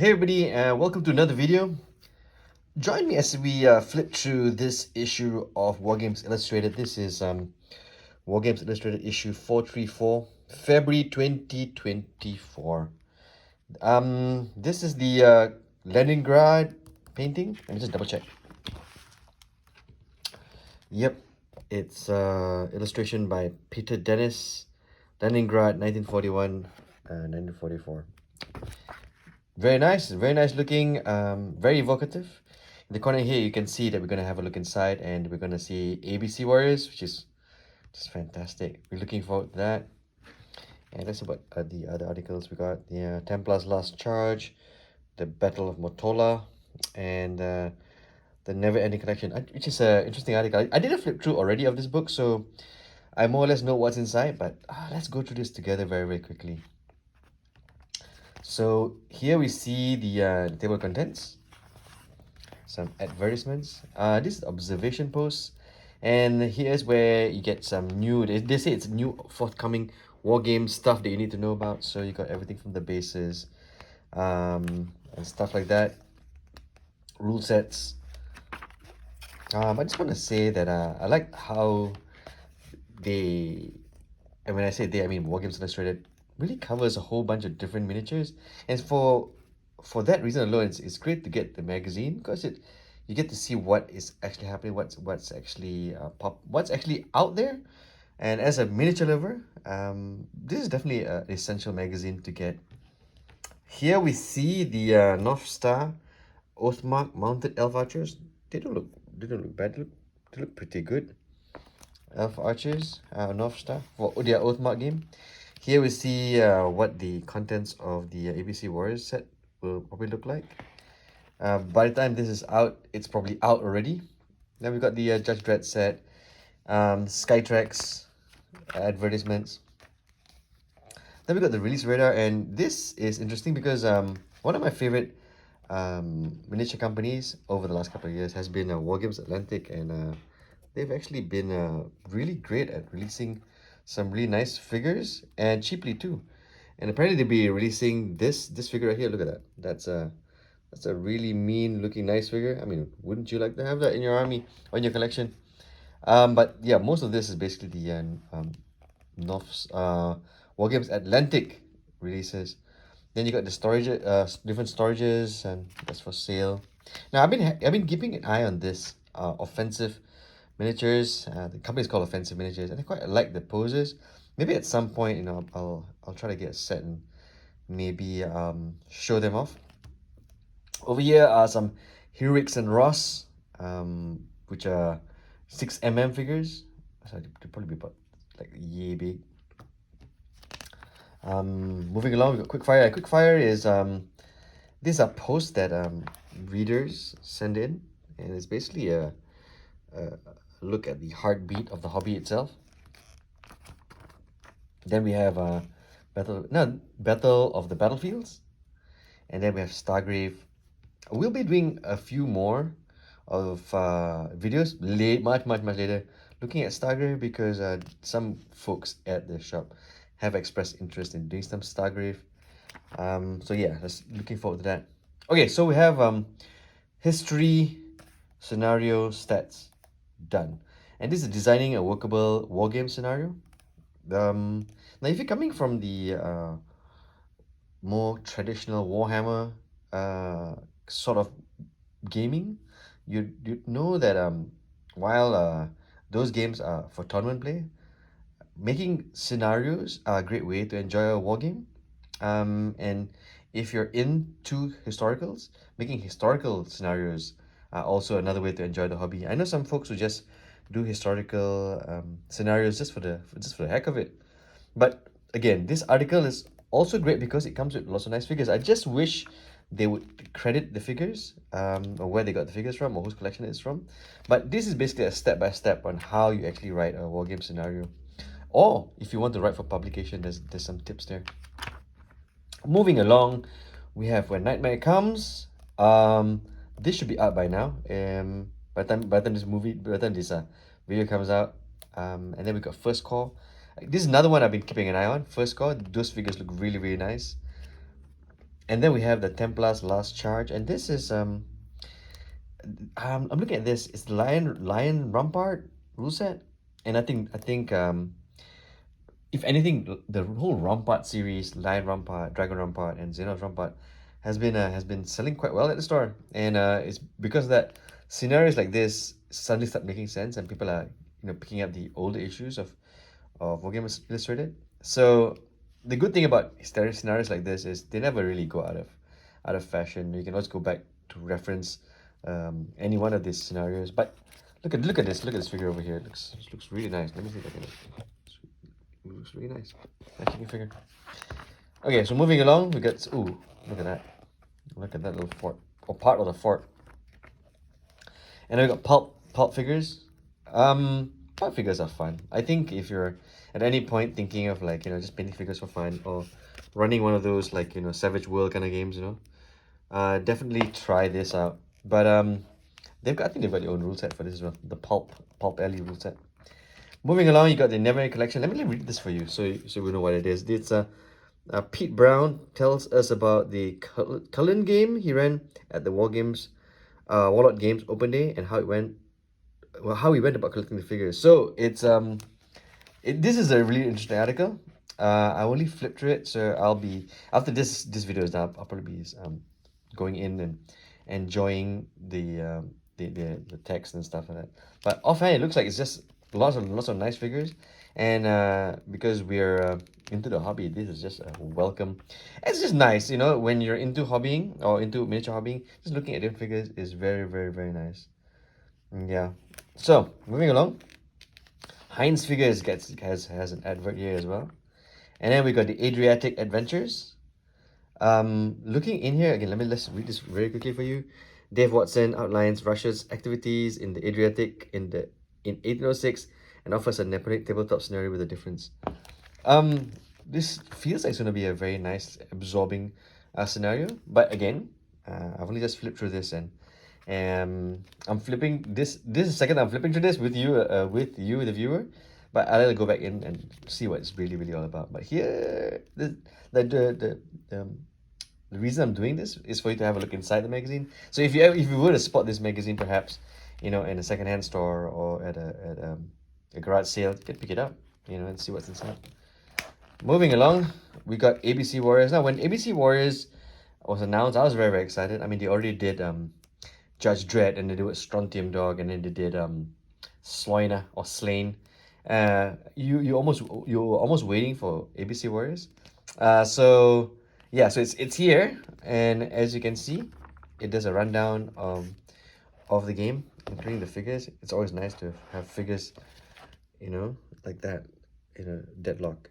Hey everybody, welcome to another video. Join me as we flip through this issue of Wargames Illustrated. This is Wargames Illustrated issue 434, February 2024. This is the Leningrad painting. Let me just double check. Yep, it's illustration by Peter Dennis, Leningrad, 1941, 1944. Very nice looking, very evocative. In the corner here, you can see that we're going to have a look inside and we're going to see ABC Warriors, which is just fantastic. We're looking forward to that. And that's about the other articles. We got the Templars Last Charge, the Battle of Motola, and the Never Ending Collection, which is an interesting article. I did a flip through already of this book, so I more or less know what's inside, but let's go through this together very quickly. So here we see the table of contents, some advertisements. This is observation posts, and here's where you get some new. They say it's new forthcoming war game stuff that you need to know about. So you got everything from the bases, and stuff like that. Rule sets. I just want to say that I like how they, and when I say they, I mean Wargames Illustrated, really covers a whole bunch of different miniatures, and for that reason alone, it's great to get the magazine because you get to see what is actually happening, what's actually what's actually out there, and as a miniature lover, this is definitely an essential magazine to get. Here we see the North Star Oathmark mounted elf archers. They don't look bad. They look pretty good. Elf archers, North Star for their Oathmark game. Here we see what the contents of the ABC Warriors set will probably look like. By the time this is out, it's probably out already. Then we've got the Judge Dredd set, Skytrax advertisements. Then we got the release radar, and this is interesting because one of my favorite miniature companies over the last couple of years has been Wargames Atlantic, and they've actually been really great at releasing some really nice figures and cheaply too. And apparently they'll be releasing this figure right here. Look at that. That's a really mean looking nice figure. I mean, wouldn't you like to have that in your army or in your collection? But yeah, most of this is basically the North Wargames Atlantic releases. Then you got the storage, different storages, and that's for sale. Now I've been keeping an eye on this offensive miniatures. The company is called Offensive Miniatures, and I quite like the poses. Maybe at some point, I'll try to get a set and maybe show them off. Over here are some Heroics and Ross, which are 6mm figures. So they'll probably be about like yay big. Moving along, we got Quickfire. Quickfire is these are posts that readers send in, and it's basically a look at the heartbeat of the hobby itself. Then we have Battle of the Battlefields, and then we have Stargrave. We'll be doing a few more of videos much later, looking at Stargrave because some folks at the shop have expressed interest in doing some Stargrave. So yeah, looking forward to that. Okay, so we have history, scenario, stats done, and this is designing a workable wargame scenario. Now if you're coming from the more traditional Warhammer sort of gaming, you know that while those games are for tournament play, making scenarios are a great way to enjoy a war game. And if you're into historicals, making historical scenarios are also another way to enjoy the hobby. I know some folks who just do historical scenarios just for the heck of it. But again, this article is also great because it comes with lots of nice figures. I just wish they would credit the figures, or where they got the figures from, or whose collection it's from. But this is basically a step-by-step on how you actually write a wargame scenario. Or if you want to write for publication, there's some tips there. Moving along, we have When Nightmare Comes. This should be out by now. By the time this video comes out. And then we got First Call. This is another one I've been keeping an eye on. First Call. Those figures look really nice. And then we have the Templars Last Charge, and this is I'm looking at this. It's the Lion Rampart rule set, and I think if anything, the whole Rampart series, Lion Rampart, Dragon Rampart, and Xenos Rampart, has been selling quite well at the store, and it's because that scenarios like this suddenly start making sense, and people are picking up the older issues of Wargames Illustrated. So the good thing about scenarios like this is they never really go out of fashion. You can always go back to reference any one of these scenarios. But look at this figure over here. It looks really nice. Let me see if I can. It looks really nice. Nice looking figure. Okay, so moving along, we got look at that. Look at that little fort, or part of the fort. And then we got pulp figures. Pulp figures are fun. I think if you're at any point thinking of like just painting figures for fun, or running one of those like Savage World kind of games, definitely try this out. But I think they've got their own rule set for this as well. The pulp alley rule set. Moving along, you got the Never Ending Collection. Let me read this for you, so we know what it is. It's Pete Brown tells us about the Cullen game he ran at the Wargames Warlord Games Open Day, and how it went. Well, how he went about collecting the figures. So it's this is a really interesting article. I only flipped through it, so I'll be after this video is done. I'll probably be going in and enjoying the text and stuff like that. But offhand, it looks like it's just lots of nice figures, and because we're into the hobby, this is just a welcome. It's just nice, when you're into hobbying or into miniature hobbying, just looking at different figures is very, very, very nice. Yeah. So moving along, Heinz Figures has an advert here as well, and then we got the Adriatic Adventures. Looking in here again, let's read this very quickly for you. Dave Watson outlines Russia's activities in the Adriatic in 1806 and offers a Napoleonic tabletop scenario with a difference. This feels like it's going to be a very nice, absorbing scenario. But again, I've only just flipped through this, and I'm flipping this. This is the second I'm flipping through this with you, the viewer. But I'll go back in and see what it's really, really all about. But here, the reason I'm doing this is for you to have a look inside the magazine. So if you were to spot this magazine, perhaps in a secondhand store or at a garage sale, you can pick it up, and see what's inside. Moving along, we got ABC Warriors. Now, when ABC Warriors was announced, I was very, very excited. I mean, they already did Judge Dredd, and they did Strontium Dog, and then they did Sloina or Slain. You were almost waiting for ABC Warriors. So yeah, so it's here, and as you can see, it does a rundown of the game, including the figures. It's always nice to have figures, like that, Deadlock.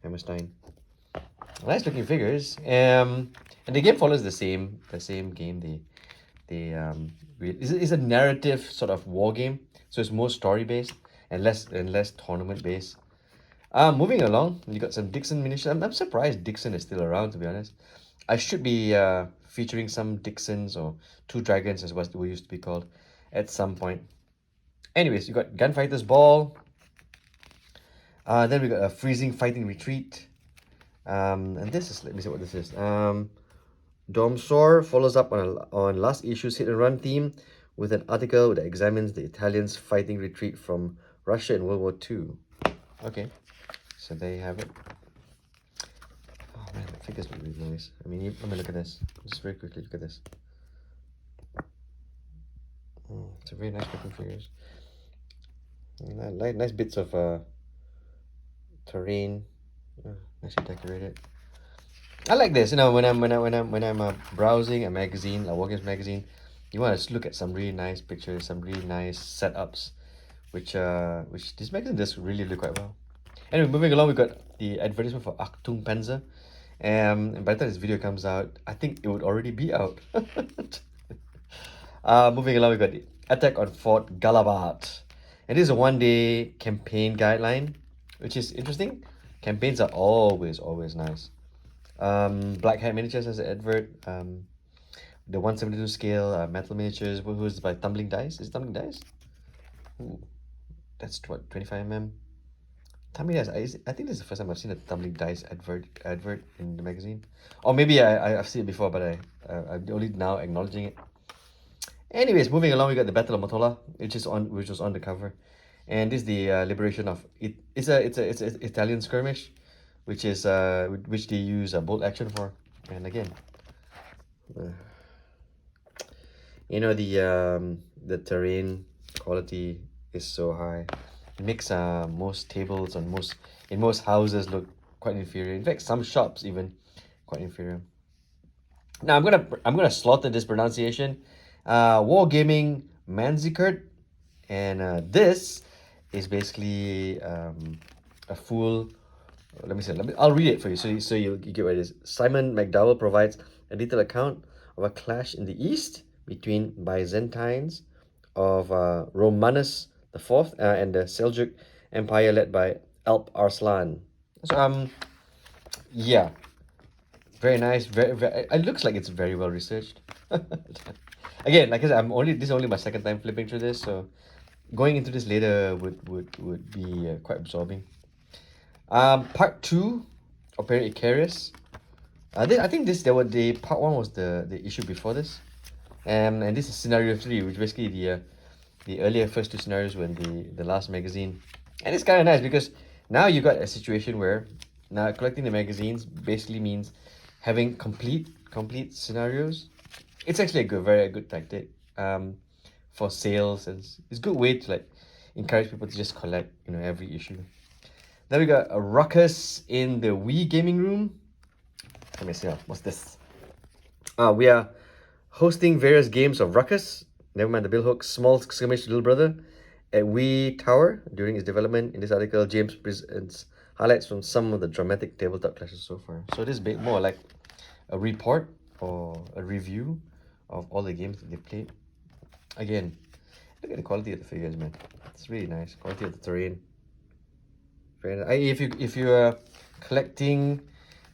Hammerstein. Nice looking figures. And the game follows the same game. It's a narrative sort of war game, so it's more story based and less tournament based. Moving along, you got some Dixon munitions. I'm surprised Dixon is still around, to be honest. I should be featuring some Dixons or Two Dragons, as what we used to be called, at some point. Anyways, you got Gunfighter's Ball. Then we got a Freezing Fighting Retreat. And this is, let me see what this is. Domsor follows up on last issue's hit and run theme with an article that examines the Italians' fighting retreat from Russia in World War II. Okay, so there you have it. Oh man, the figures look really nice. I mean, let me look at this. Just very quickly, look at this. It's a very nice looking figures. Nice bits of terrain, nicely decorated. I like this, when I'm browsing a magazine, a Wargames magazine, you want to look at some really nice pictures, some really nice setups, which this magazine does really look quite well. Anyway, moving along, we got the advertisement for Achtung Panzer, and by the time this video comes out, I think it would already be out. Moving along, we got the Attack on Fort Galabad, and this is a one-day campaign guideline, which is interesting. Campaigns are always nice. Black Hat Miniatures has an advert. The 172 scale metal miniatures, who's by Tumbling Dice. Is it Tumbling Dice? Ooh, that's what, 25mm. Tumbling Dice. I think this is the first time I've seen a Tumbling Dice advert in the magazine, or maybe I've seen it before, but I'm only now acknowledging it. Anyways, moving along, we got the Battle of Motola, which was on the cover, and this is the liberation of it. It's a Italian skirmish, which they use bolt action for, and again, uh, the terrain quality is so high. It makes most tables on most houses look quite inferior. In fact, some shops even quite inferior. Now I'm gonna slaughter this pronunciation. Wargaming Manzikert, and this is basically a full. Let me say. I'll read it for you, so you get what it is. Simon McDowell provides a detailed account of a clash in the east between Byzantines of Romanus the Fourth and the Seljuk Empire led by Alp Arslan. So yeah, very nice. Very. It looks like it's very well researched. Again, like I said, this is only my second time flipping through this, so going into this later would be quite absorbing. Part 2, Opera Icarus. I think the part 1 was the issue before this, and this is scenario 3, which basically the earlier first 2 scenarios were in the last magazine, and it's kind of nice because now you got a situation where now collecting the magazines basically means having complete scenarios. It's actually a very good tactic for sales, and it's a good way to like encourage people to just collect every issue. Then we got a ruckus in the Wii gaming room. Let me see. What's this? We are hosting various games of ruckus. Never mind the billhook. Small skirmish little brother at Wii Tower during its development. In this article, James presents highlights from some of the dramatic tabletop clashes so far. So this is more like a report or a review of all the games that they played. Again, look at the quality of the figures, man. It's really nice. Quality of the terrain. Very nice. If you are collecting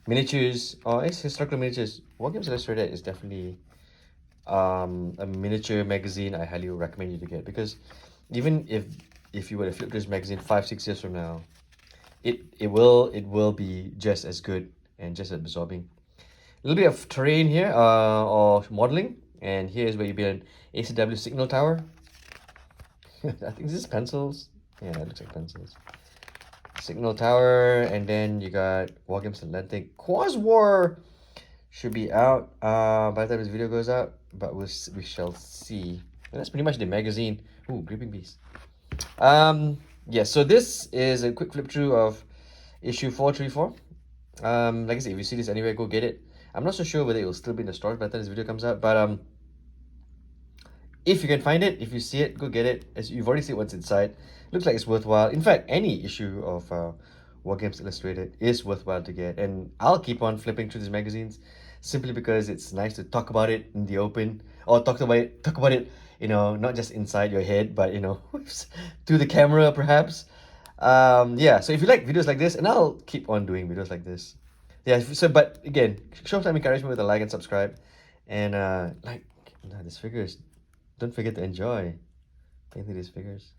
miniatures or historical miniatures, Wargames Illustrated is definitely a miniature magazine I highly recommend you to get, because even if you were to flip this magazine 5-6 years from now, it will be just as good and just as absorbing. A little bit of terrain here, or modeling, and here's where you build an ACW signal tower. I think this is pencils. Yeah, it looks like pencils. Signal tower, and then you got Wargames Atlantic. Quaz War should be out by the time this video goes out, but we shall see. And that's pretty much the magazine. Ooh, Gripping Beast. Yeah, so this is a quick flip through of issue 434. Like I said, if you see this anywhere, go get it. I'm not so sure whether it will still be in the stores by the time this video comes out, but if you can find it, if you see it, go get it. As you've already seen what's inside. Looks like it's worthwhile. In fact, any issue of Wargames Illustrated is worthwhile to get, and I'll keep on flipping through these magazines simply because it's nice to talk about it in the open, or talk about it, not just inside your head, but to the camera perhaps. Yeah, so if you like videos like this, and I'll keep on doing videos like this. Yeah, so but again, show some encouragement with a like and subscribe, and these figures. Don't forget to enjoy painting these figures.